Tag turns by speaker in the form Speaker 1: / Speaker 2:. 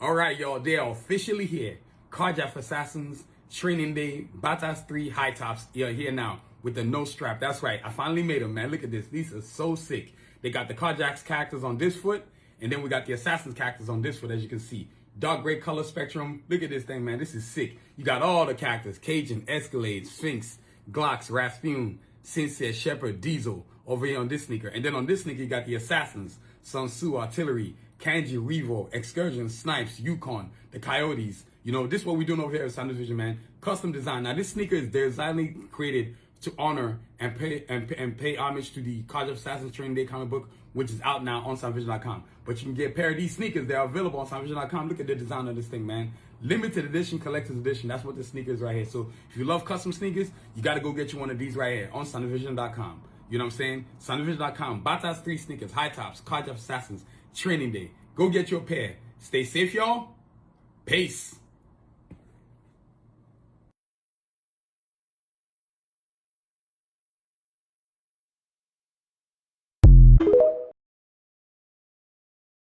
Speaker 1: All right, y'all, they are officially here. Carjack Assassins, Training Day, Batas 3 high tops. You're here now with the no strap. That's right. I finally made them, man. Look at this. These are so sick. They got the Carjack's characters on this foot, and then we got the Assassin's characters on this foot, as you can see. Dark gray color spectrum. Look at this thing, man. This is sick. You got all the characters. Cajun, Escalade, Sphinx, Glocks, Rasputin, Sincere, Shepherd, Diesel over here on this sneaker. And then on this sneaker, you got the Assassins, Sun Tzu, Artillery, Kanji, Revo, Excursion, Snipes, Yukon, the Coyotes. You know, this is what we're doing over here at Sound Vision, man. Custom design. Now, this sneaker is designedly created to honor and pay homage to the Carjack Assassins Training Day comic book, which is out now on SoundVision.com. But you can get a pair of these sneakers. They're available on SoundVision.com. Look at the design of this thing, man. Limited edition, collector's edition. That's what this sneaker is right here. So if you love custom sneakers, you got to go get you one of these right here on SoundVision.com. You know what I'm saying? SoundVision.com. Batas 3 sneakers, high tops, Carjack Assassins, Training Day. Go get your pair. Stay safe, y'all. Peace.